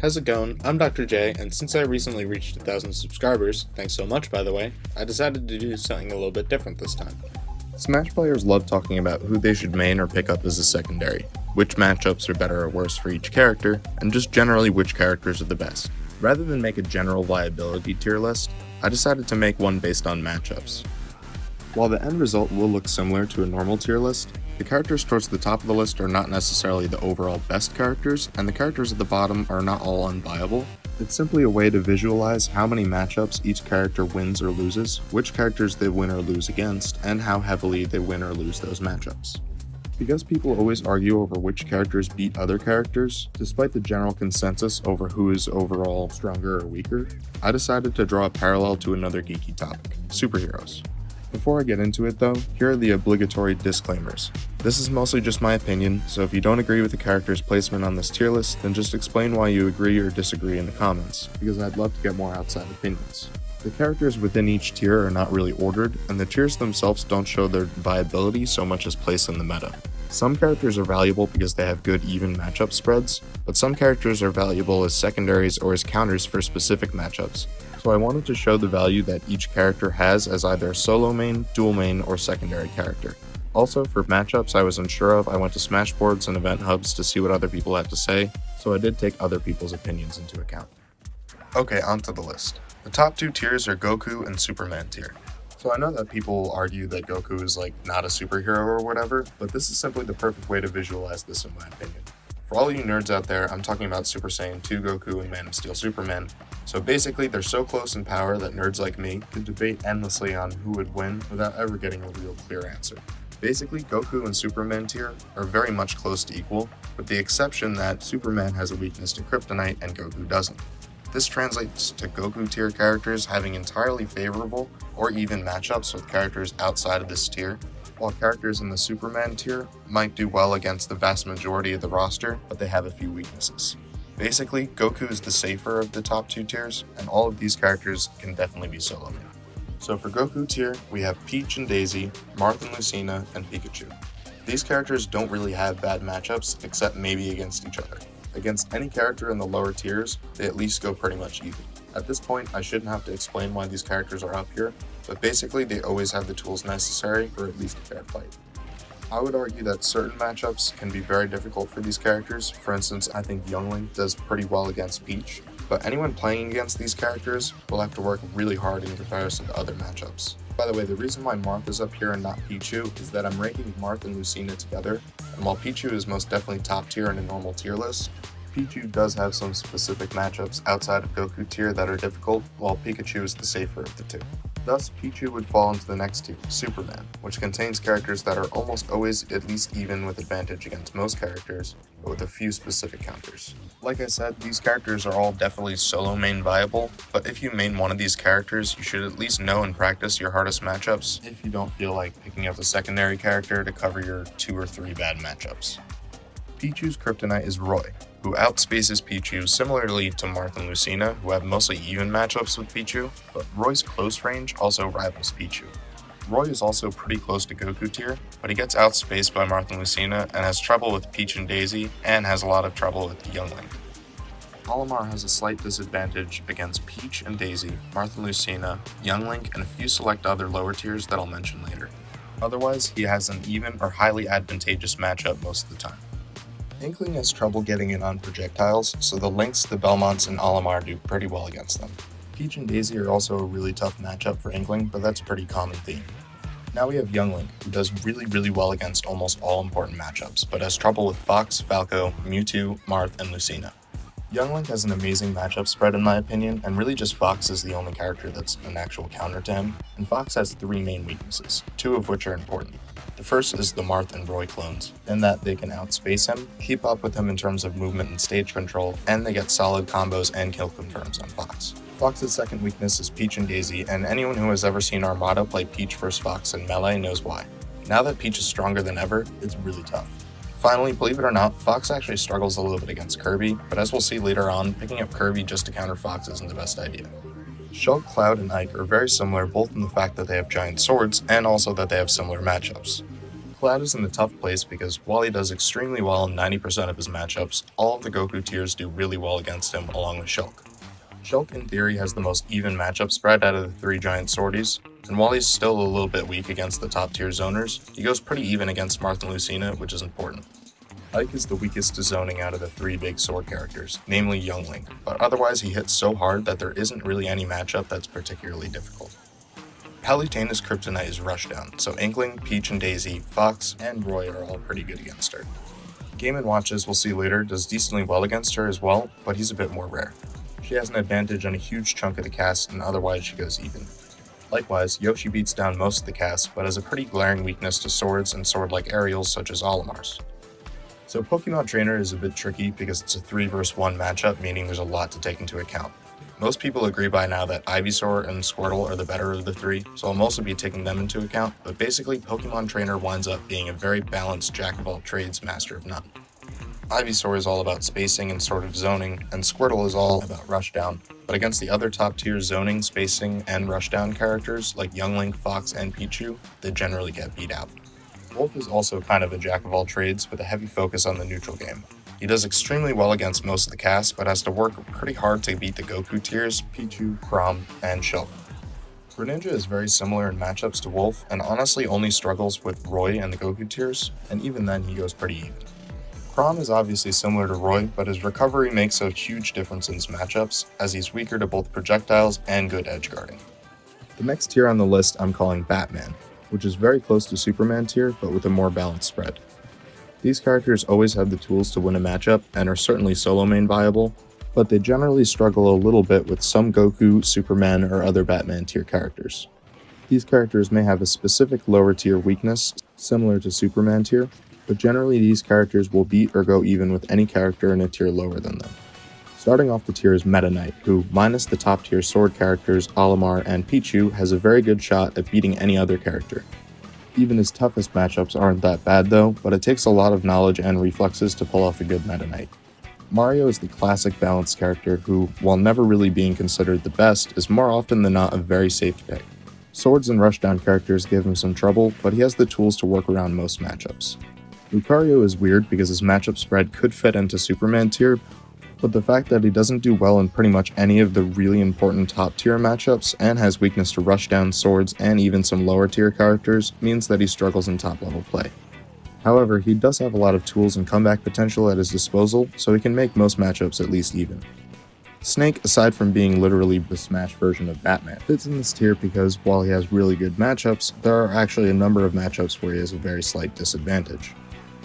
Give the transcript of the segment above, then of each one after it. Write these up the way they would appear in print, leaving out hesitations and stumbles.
How's it going? I'm Dr. J, and since I recently reached 1,000 subscribers, thanks so much by the way, I decided to do something a little bit different this time. Smash players love talking about who they should main or pick up as a secondary, which matchups are better or worse for each character, and just generally which characters are the best. Rather than make a general viability tier list, I decided to make one based on matchups. While the end result will look similar to a normal tier list, the characters towards the top of the list are not necessarily the overall best characters, and the characters at the bottom are not all unviable. It's simply a way to visualize how many matchups each character wins or loses, which characters they win or lose against, and how heavily they win or lose those matchups. Because people always argue over which characters beat other characters, despite the general consensus over who is overall stronger or weaker, I decided to draw a parallel to another geeky topic, superheroes. Before I get into it though, here are the obligatory disclaimers. This is mostly just my opinion, so if you don't agree with the character's placement on this tier list, then just explain why you agree or disagree in the comments, because I'd love to get more outside opinions. The characters within each tier are not really ordered, and the tiers themselves don't show their viability so much as place in the meta. Some characters are valuable because they have good even matchup spreads, but some characters are valuable as secondaries or as counters for specific matchups. So I wanted to show the value that each character has as either a solo main, dual main, or secondary character. Also, for matchups I was unsure of, I went to Smashboards and event hubs to see what other people had to say, so I did take other people's opinions into account. Okay, onto the list. The top two tiers are Goku and Superman tier. So I know that people argue that Goku is not a superhero or whatever, but this is simply the perfect way to visualize this in my opinion. For all you nerds out there, I'm talking about Super Saiyan 2 Goku and Man of Steel Superman. So basically, they're so close in power that nerds like me could debate endlessly on who would win without ever getting a real clear answer. Basically, Goku and Superman tier are very much close to equal, with the exception that Superman has a weakness to Kryptonite and Goku doesn't. This translates to Goku tier characters having entirely favorable or even matchups with characters outside of this tier, while characters in the Superman tier might do well against the vast majority of the roster, but they have a few weaknesses. Basically, Goku is the safer of the top two tiers, and all of these characters can definitely be solo main. So for Goku tier, we have Peach and Daisy, Marth and Lucina, and Pikachu. These characters don't really have bad matchups, except maybe against each other. Against any character in the lower tiers, they at least go pretty much even. At this point, I shouldn't have to explain why these characters are up here, but basically they always have the tools necessary for at least a fair fight. I would argue that certain matchups can be very difficult for these characters. For instance, I think Youngling does pretty well against Peach, but anyone playing against these characters will have to work really hard in comparison to other matchups. By the way, the reason why Marth is up here and not Pichu is that I'm ranking Marth and Lucina together, and while Pichu is most definitely top tier in a normal tier list, Pichu does have some specific matchups outside of Goku tier that are difficult, while Pikachu is the safer of the two. Thus, Pichu would fall into the next tier, Superman, which contains characters that are almost always at least even with advantage against most characters, but with a few specific counters. Like I said, these characters are all definitely solo main viable, but if you main one of these characters, you should at least know and practice your hardest matchups if you don't feel like picking up a secondary character to cover your 2 or 3 bad matchups. Pichu's kryptonite is Roy, who outspaces Pichu similarly to Marth and Lucina, who have mostly even matchups with Pichu, but Roy's close range also rivals Pichu. Roy is also pretty close to Goku tier, but he gets outspaced by Marth and Lucina and has trouble with Peach and Daisy, and has a lot of trouble with Youngling. Olimar has a slight disadvantage against Peach and Daisy, Marth and Lucina, Youngling, and a few select other lower tiers that I'll mention later. Otherwise, he has an even or highly advantageous matchup most of the time. Inkling has trouble getting in on projectiles, so the Lynx, the Belmonts, and Olimar do pretty well against them. Peach and Daisy are also a really tough matchup for Inkling, but that's a pretty common theme. Now we have Youngling, who does really well against almost all important matchups, but has trouble with Fox, Falco, Mewtwo, Marth, and Lucina. Youngling has an amazing matchup spread in my opinion, and really just Fox is the only character that's an actual counter to him, and Fox has 3 main weaknesses, 2 of which are important. The first is the Marth and Roy clones, in that they can outspace him, keep up with him in terms of movement and stage control, and they get solid combos and kill confirms on Fox. Fox's second weakness is Peach and Daisy, and anyone who has ever seen Armada play Peach vs Fox in Melee knows why. Now that Peach is stronger than ever, it's really tough. Finally, believe it or not, Fox actually struggles a little bit against Kirby, but as we'll see later on, picking up Kirby just to counter Fox isn't the best idea. Shulk, Cloud, and Ike are very similar both in the fact that they have giant swords, and also that they have similar matchups. Cloud is in the tough place because while he does extremely well in 90% of his matchups, all of the Goku tiers do really well against him along with Shulk. Shulk in theory has the most even matchup spread out of the 3 giant swordies, and while he's still a little bit weak against the top tier zoners, he goes pretty even against Marth and Lucina, which is important. Ike is the weakest to zoning out of the 3 big sword characters, namely Young Link, but otherwise he hits so hard that there isn't really any matchup that's particularly difficult. Palutena's kryptonite is Rushdown, so Inkling, Peach and Daisy, Fox, and Roy are all pretty good against her. Game & Watches, we'll see later, does decently well against her as well, but he's a bit more rare. She has an advantage on a huge chunk of the cast, and otherwise she goes even. Likewise, Yoshi beats down most of the cast, but has a pretty glaring weakness to swords and sword-like aerials such as Olimar's. So Pokémon Trainer is a bit tricky because it's a 3 vs 1 matchup, meaning there's a lot to take into account. Most people agree by now that Ivysaur and Squirtle are the better of the 3, so I'll mostly be taking them into account, but basically Pokémon Trainer winds up being a very balanced jack-of-all-trades, master of none. Ivysaur is all about spacing and sort of zoning, and Squirtle is all about rushdown, but against the other top tier zoning, spacing, and rushdown characters like Young Link, Fox, and Pichu, they generally get beat out. Wolf is also kind of a jack-of-all-trades with a heavy focus on the neutral game. He does extremely well against most of the cast, but has to work pretty hard to beat the Goku tiers, Pichu, Chrom, and Shulk. Greninja is very similar in matchups to Wolf, and honestly only struggles with Roy and the Goku tiers, and even then he goes pretty even. Chrom is obviously similar to Roy, but his recovery makes a huge difference in his matchups, as he's weaker to both projectiles and good edge guarding. The next tier on the list I'm calling Batman, which is very close to Superman tier, but with a more balanced spread. These characters always have the tools to win a matchup, and are certainly solo main viable, but they generally struggle a little bit with some Goku, Superman, or other Batman tier characters. These characters may have a specific lower tier weakness, similar to Superman tier, but generally these characters will beat or go even with any character in a tier lower than them. Starting off the tier is Meta Knight, who, minus the top tier sword characters Olimar and Pichu, has a very good shot at beating any other character. Even his toughest matchups aren't that bad though, but it takes a lot of knowledge and reflexes to pull off a good Meta Knight. Mario is the classic balanced character who, while never really being considered the best, is more often than not a very safe pick. Swords and rushdown characters give him some trouble, but he has the tools to work around most matchups. Lucario is weird because his matchup spread could fit into Superman tier, but the fact that he doesn't do well in pretty much any of the really important top tier matchups and has weakness to rushdown, swords, and even some lower tier characters means that he struggles in top level play. However, he does have a lot of tools and comeback potential at his disposal, so he can make most matchups at least even. Snake, aside from being literally the Smash version of Batman, fits in this tier because while he has really good matchups, there are actually a number of matchups where he has a very slight disadvantage.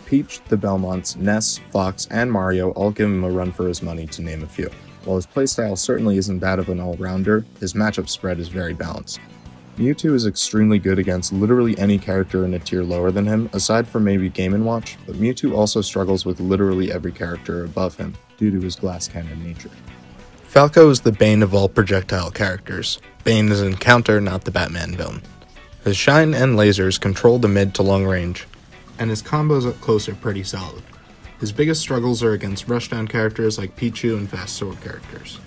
Peach, the Belmonts, Ness, Fox, and Mario all give him a run for his money, to name a few. While his playstyle certainly isn't that of an all-rounder, his matchup spread is very balanced. Mewtwo is extremely good against literally any character in a tier lower than him, aside from maybe Game & Watch, but Mewtwo also struggles with literally every character above him, due to his glass cannon nature. Falco is the bane of all projectile characters. Bane is an counter, not the Batman villain. His shine and lasers control the mid to long range, and his combos up close are pretty solid. His biggest struggles are against rushdown characters like Pichu and fast sword characters.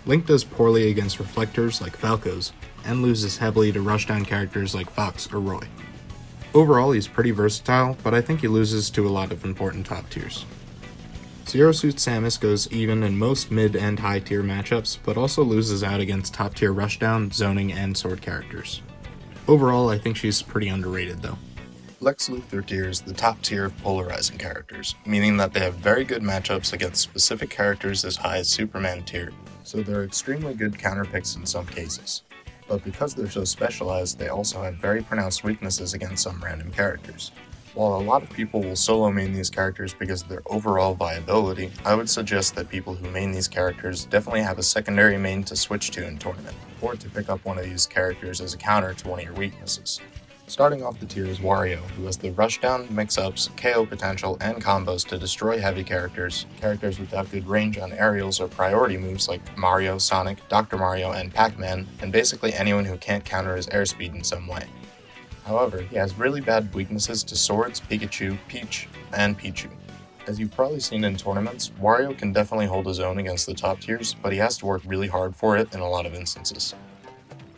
Link does poorly against reflectors like Falco's, and loses heavily to rushdown characters like Fox or Roy. Overall, he's pretty versatile, but I think he loses to a lot of important top tiers. Zero Suit Samus goes even in most mid and high tier matchups, but also loses out against top tier rushdown, zoning, and sword characters. Overall, I think she's pretty underrated though. Lex Luthor tier is the top tier of polarizing characters, meaning that they have very good matchups against specific characters as high as Superman tier, so they're extremely good counterpicks in some cases. But because they're so specialized, they also have very pronounced weaknesses against some random characters. While a lot of people will solo main these characters because of their overall viability, I would suggest that people who main these characters definitely have a secondary main to switch to in tournament, or to pick up one of these characters as a counter to one of your weaknesses. Starting off the tier is Wario, who has the rushdown, mix-ups, KO potential, and combos to destroy heavy characters without good range on aerials or priority moves like Mario, Sonic, Dr. Mario, and Pac-Man, and basically anyone who can't counter his airspeed in some way. However, he has really bad weaknesses to Swords, Pikachu, Peach, and Pichu. As you've probably seen in tournaments, Wario can definitely hold his own against the top tiers, but he has to work really hard for it in a lot of instances.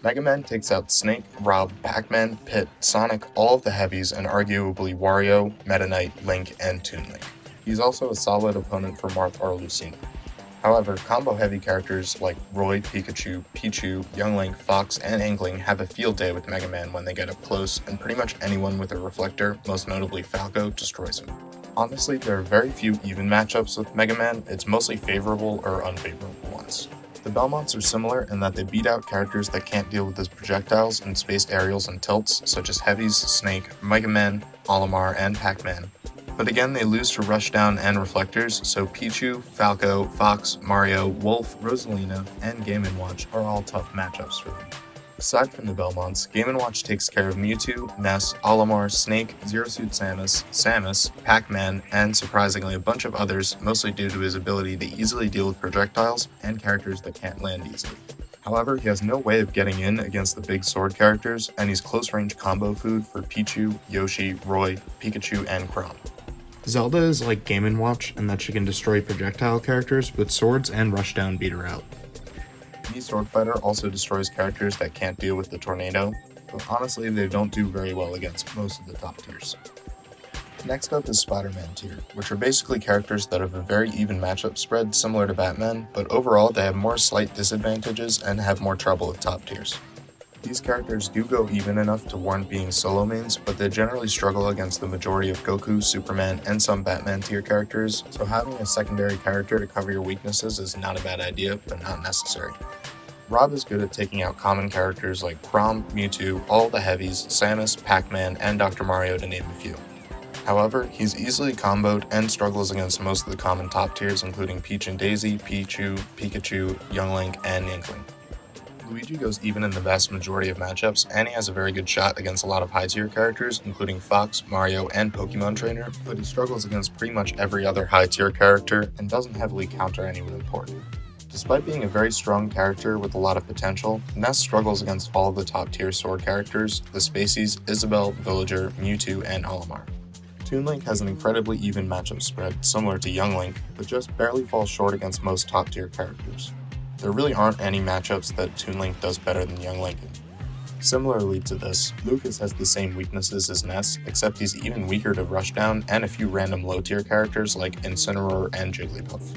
Mega Man takes out Snake, Rob, Pac-Man, Pit, Sonic, all of the heavies, and arguably Wario, Meta Knight, Link, and Toon Link. He's also a solid opponent for Marth or Lucina. However, combo-heavy characters like Roy, Pikachu, Pichu, Young Link, Fox, and Inkling have a field day with Mega Man when they get up close, and pretty much anyone with a reflector, most notably Falco, destroys him. Honestly, there are very few even matchups with Mega Man, it's mostly favorable or unfavorable ones. The Belmonts are similar in that they beat out characters that can't deal with his projectiles and spaced aerials and tilts, such as Heavies, Snake, Mega Man, Olimar, and Pac-Man. But again, they lose to Rushdown and Reflectors, so Pichu, Falco, Fox, Mario, Wolf, Rosalina, and Game & Watch are all tough matchups for them. Aside from the Belmonts, Game & Watch takes care of Mewtwo, Ness, Olimar, Snake, Zero Suit Samus, Pac-Man, and surprisingly a bunch of others, mostly due to his ability to easily deal with projectiles and characters that can't land easily. However, he has no way of getting in against the big sword characters, and he's close-range combo food for Pichu, Yoshi, Roy, Pikachu, and Chrom. Zelda is like Game & Watch in that she can destroy projectile characters, but swords and Rushdown beat her out. The Sword Fighter also destroys characters that can't deal with the tornado, but honestly they don't do very well against most of the top tiers. Next up is Spider-Man tier, which are basically characters that have a very even matchup spread similar to Batman, but overall they have more slight disadvantages and have more trouble with top tiers. These characters do go even enough to warrant being solo mains, but they generally struggle against the majority of Goku, Superman, and some Batman tier characters, so having a secondary character to cover your weaknesses is not a bad idea, but not necessary. Rob is good at taking out common characters like Chrom, Mewtwo, all the heavies, Samus, Pac-Man, and Dr. Mario to name a few. However, he's easily comboed and struggles against most of the common top tiers including Peach and Daisy, Pichu, Pikachu, Young Link, and Inkling. Luigi goes even in the vast majority of matchups, and he has a very good shot against a lot of high-tier characters, including Fox, Mario, and Pokémon Trainer, but he struggles against pretty much every other high-tier character and doesn't heavily counter anyone important. Despite being a very strong character with a lot of potential, Ness struggles against all of the top-tier sword characters, the Spaceys, Isabelle, Villager, Mewtwo, and Olimar. Toon Link has an incredibly even matchup spread, similar to Young Link, but just barely falls short against most top-tier characters. There really aren't any matchups that Toon Link does better than Young Link in. Similarly to this, Lucas has the same weaknesses as Ness, except he's even weaker to Rushdown and a few random low-tier characters like Incineroar and Jigglypuff.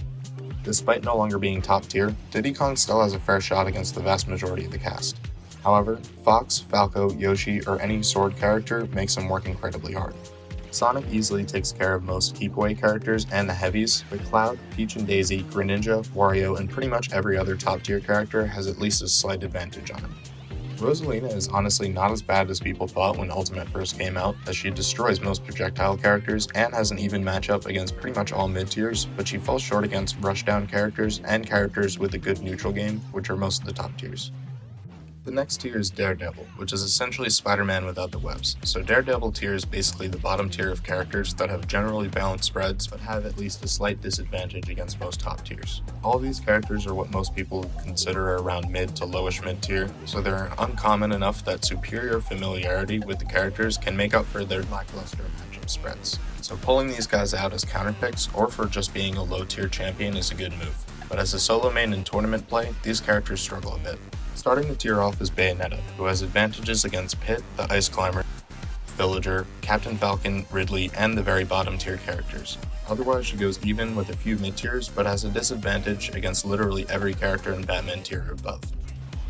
Despite no longer being top tier, Diddy Kong still has a fair shot against the vast majority of the cast. However, Fox, Falco, Yoshi, or any sword character makes him work incredibly hard. Sonic easily takes care of most keep-away characters and the heavies, but Cloud, Peach and Daisy, Greninja, Wario, and pretty much every other top-tier character has at least a slight advantage on him. Rosalina is honestly not as bad as people thought when Ultimate first came out, as she destroys most projectile characters and has an even matchup against pretty much all mid-tiers, but she falls short against Rushdown characters and characters with a good neutral game, which are most of the top tiers. The next tier is Daredevil, which is essentially Spider-Man without the webs. So Daredevil tier is basically the bottom tier of characters that have generally balanced spreads, but have at least a slight disadvantage against most top tiers. All these characters are what most people consider around mid to lowish mid tier, so they're uncommon enough that superior familiarity with the characters can make up for their lackluster matchup spreads. So pulling these guys out as counter picks, or for just being a low tier champion, is a good move. But as a solo main in tournament play, these characters struggle a bit. Starting the tier off is Bayonetta, who has advantages against Pit, the Ice Climber, Villager, Captain Falcon, Ridley, and the very bottom tier characters. Otherwise she goes even with a few mid tiers, but has a disadvantage against literally every character in Batman tier or above.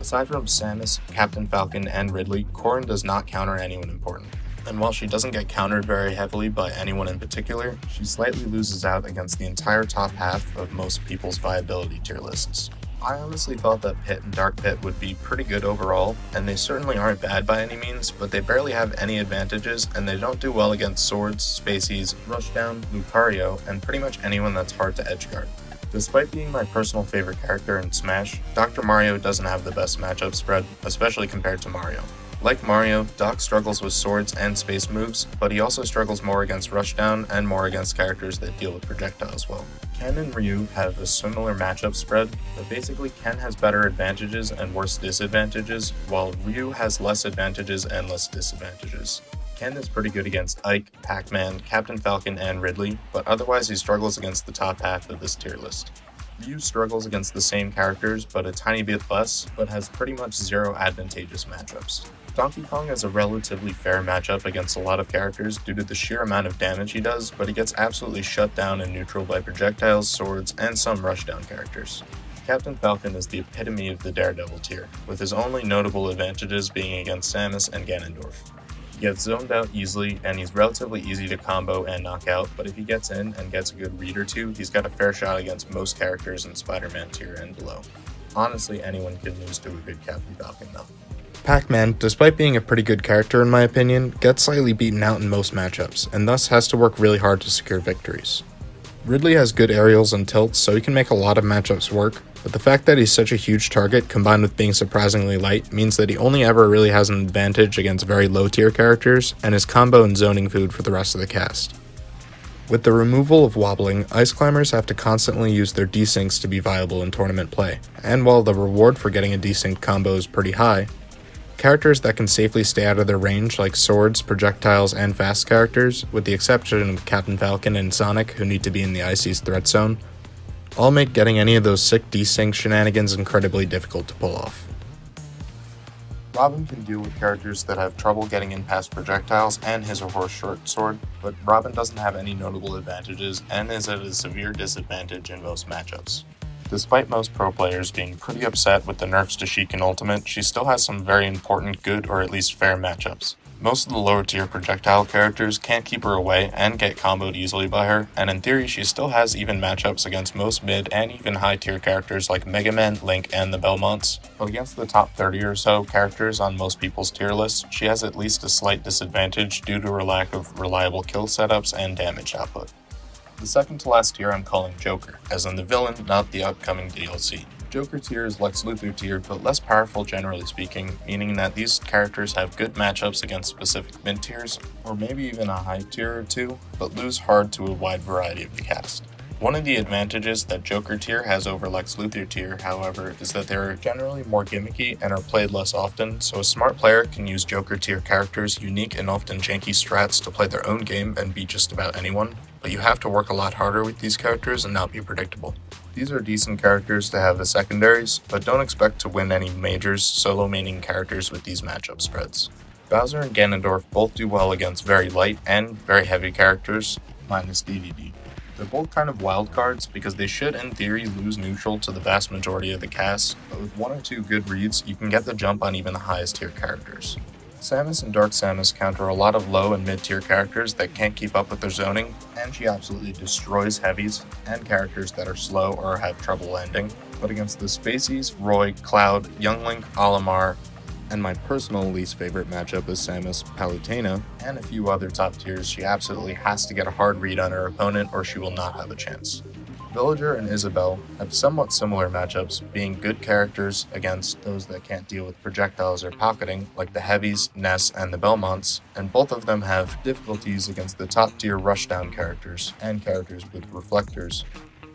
Aside from Samus, Captain Falcon, and Ridley, Corrin does not counter anyone important. And while she doesn't get countered very heavily by anyone in particular, she slightly loses out against the entire top half of most people's viability tier lists. I honestly thought that Pit and Dark Pit would be pretty good overall, and they certainly aren't bad by any means, but they barely have any advantages, and they don't do well against Swords, Spaceys, Rushdown, Lucario, and pretty much anyone that's hard to edgeguard. Despite being my personal favorite character in Smash, Dr. Mario doesn't have the best matchup spread, especially compared to Mario. Like Mario, Doc struggles with swords and space moves, but he also struggles more against Rushdown and more against characters that deal with projectiles well. Ken and Ryu have a similar matchup spread, but basically Ken has better advantages and worse disadvantages, while Ryu has less advantages and less disadvantages. Ken is pretty good against Ike, Pac-Man, Captain Falcon, and Ridley, but otherwise he struggles against the top half of this tier list. Ryu struggles against the same characters, but a tiny bit less, but has pretty much zero advantageous matchups. Donkey Kong has a relatively fair matchup against a lot of characters due to the sheer amount of damage he does, but he gets absolutely shut down and neutral by projectiles, swords, and some rushdown characters. Captain Falcon is the epitome of the Daredevil tier, with his only notable advantages being against Samus and Ganondorf. He gets zoned out easily, and he's relatively easy to combo and knock out, but if he gets in and gets a good read or two, he's got a fair shot against most characters in Spider-Man tier and below. Honestly, anyone can lose to a good Captain Falcon though. Pac-Man, despite being a pretty good character in my opinion, gets slightly beaten out in most matchups, and thus has to work really hard to secure victories. Ridley has good aerials and tilts, so he can make a lot of matchups work, but the fact that he's such a huge target combined with being surprisingly light means that he only ever really has an advantage against very low tier characters, and is combo and zoning food for the rest of the cast. With the removal of wobbling, ice climbers have to constantly use their desyncs to be viable in tournament play, and while the reward for getting a desynced combo is pretty high, characters that can safely stay out of their range, like swords, projectiles, and fast characters, with the exception of Captain Falcon and Sonic, who need to be in the Icy's threat zone, all make getting any of those sick desync shenanigans incredibly difficult to pull off. Robin can deal with characters that have trouble getting in past projectiles and his or her short sword, but Robin doesn't have any notable advantages and is at a severe disadvantage in most matchups. Despite most pro players being pretty upset with the nerfs to Sheik in Ultimate, she still has some very important good or at least fair matchups. Most of the lower tier projectile characters can't keep her away and get comboed easily by her, and in theory she still has even matchups against most mid and even high tier characters like Mega Man, Link, and the Belmonts, but against the top 30 or so characters on most people's tier lists, she has at least a slight disadvantage due to her lack of reliable kill setups and damage output. The second to last tier I'm calling Joker, as in the villain, not the upcoming DLC. Joker tier is Lex Luthor tier, but less powerful generally speaking, meaning that these characters have good matchups against specific mid tiers, or maybe even a high tier or two, but lose hard to a wide variety of the cast. One of the advantages that Joker tier has over Lex Luthor tier, however, is that they're generally more gimmicky and are played less often, so a smart player can use Joker tier characters' unique and often janky strats to play their own game and beat just about anyone, but you have to work a lot harder with these characters and not be predictable. These are decent characters to have as secondaries, but don't expect to win any majors solo maining characters with these matchup spreads. Bowser and Ganondorf both do well against very light and very heavy characters, minus DDD. They're both kind of wild cards because they should in theory lose neutral to the vast majority of the cast, but with one or two good reads you can get the jump on even the highest tier characters. Samus and Dark Samus counter a lot of low and mid tier characters that can't keep up with their zoning, and she absolutely destroys heavies and characters that are slow or have trouble landing, but against the Spaceys, Roy, Cloud, Young Link, Olimar, and my personal least favorite matchup is Samus Palutena, and a few other top tiers, she absolutely has to get a hard read on her opponent or she will not have a chance. Villager and Isabelle have somewhat similar matchups, being good characters against those that can't deal with projectiles or pocketing, like the Heavies, Ness, and the Belmonts, and both of them have difficulties against the top tier rushdown characters and characters with reflectors.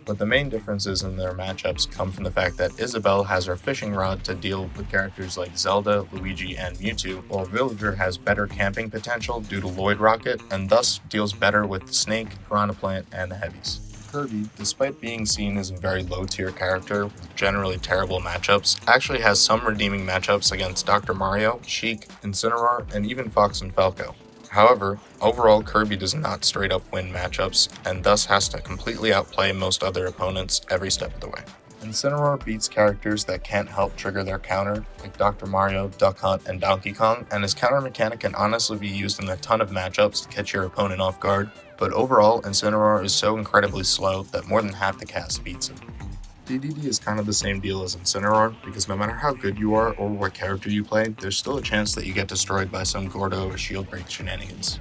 But the main differences in their matchups come from the fact that Isabelle has her fishing rod to deal with characters like Zelda, Luigi, and Mewtwo, while Villager has better camping potential due to Lloyd Rocket, and thus deals better with Snake, Piranha Plant, and the Heavies. Kirby, despite being seen as a very low tier character with generally terrible matchups, actually has some redeeming matchups against Dr. Mario, Sheik, Incineroar, and even Fox and Falco. However, overall Kirby does not straight up win matchups, and thus has to completely outplay most other opponents every step of the way. Incineroar beats characters that can't help trigger their counter, like Dr. Mario, Duck Hunt, and Donkey Kong, and his counter mechanic can honestly be used in a ton of matchups to catch your opponent off guard, but overall Incineroar is so incredibly slow that more than half the cast beats him. DDD is kind of the same deal as Incineroar, because no matter how good you are or what character you play, there's still a chance that you get destroyed by some Gordo or shield break shenanigans.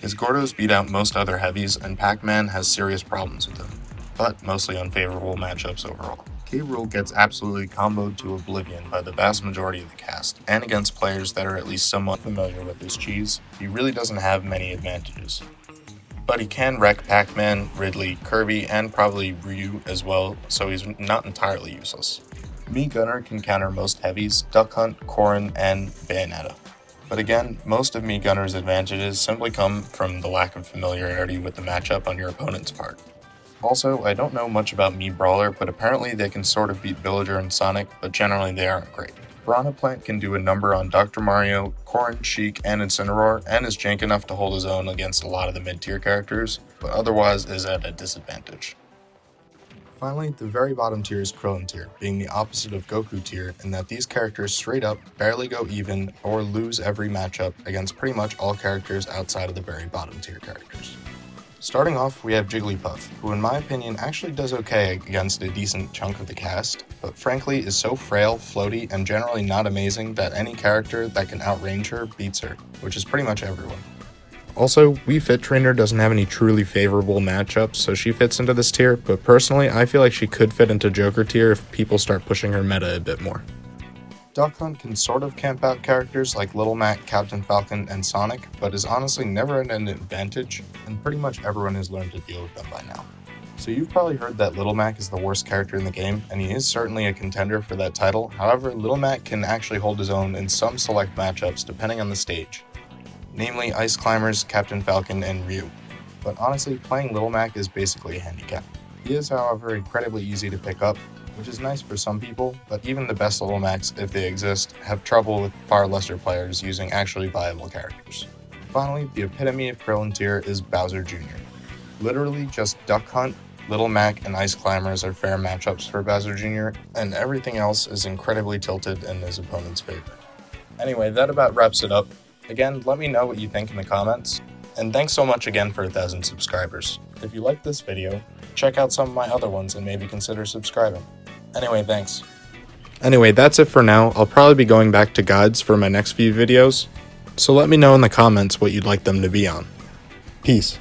His Gordos beat out most other heavies, and Pac-Man has serious problems with them, but mostly unfavorable matchups overall. K. Rool gets absolutely comboed to oblivion by the vast majority of the cast, and against players that are at least somewhat familiar with his cheese, he really doesn't have many advantages. But he can wreck Pac-Man, Ridley, Kirby, and probably Ryu as well, so he's not entirely useless. Mii Gunner can counter most heavies, Duck Hunt, Corrin, and Bayonetta. But again, most of Mii Gunner's advantages simply come from the lack of familiarity with the matchup on your opponent's part. Also, I don't know much about Mii Brawler, but apparently they can sort of beat Villager and Sonic, but generally they aren't great. Piranha Plant can do a number on Dr. Mario, Corrin, Sheik, and Incineroar, and is jank enough to hold his own against a lot of the mid-tier characters, but otherwise is at a disadvantage. Finally, the very bottom tier is Krillin tier, being the opposite of Goku tier in that these characters straight up barely go even or lose every matchup against pretty much all characters outside of the very bottom tier characters. Starting off, we have Jigglypuff, who in my opinion actually does okay against a decent chunk of the cast, but frankly is so frail, floaty, and generally not amazing that any character that can outrange her beats her, which is pretty much everyone. Also, Wii Fit Trainer doesn't have any truly favorable matchups, so she fits into this tier, but personally I feel like she could fit into Joker tier if people start pushing her meta a bit more. Duck Hunt can sort of camp out characters like Little Mac, Captain Falcon, and Sonic, but is honestly never at an advantage, and pretty much everyone has learned to deal with them by now. So you've probably heard that Little Mac is the worst character in the game, and he is certainly a contender for that title. However, Little Mac can actually hold his own in some select matchups depending on the stage, namely Ice Climbers, Captain Falcon, and Ryu. But honestly, playing Little Mac is basically a handicap. He is, however, incredibly easy to pick up, which is nice for some people, but even the best Little Macs, if they exist, have trouble with far lesser players using actually viable characters. Finally, the epitome of Krillin tier is Bowser Jr. Literally just Duck Hunt, Little Mac, and Ice Climbers are fair matchups for Bowser Jr., and everything else is incredibly tilted in his opponent's favor. Anyway, that about wraps it up. Again, let me know what you think in the comments, and thanks so much again for 1,000 subscribers. If you liked this video, check out some of my other ones and maybe consider subscribing. Anyway, thanks. Anyway, that's it for now. I'll probably be going back to guides for my next few videos, so let me know in the comments what you'd like them to be on. Peace.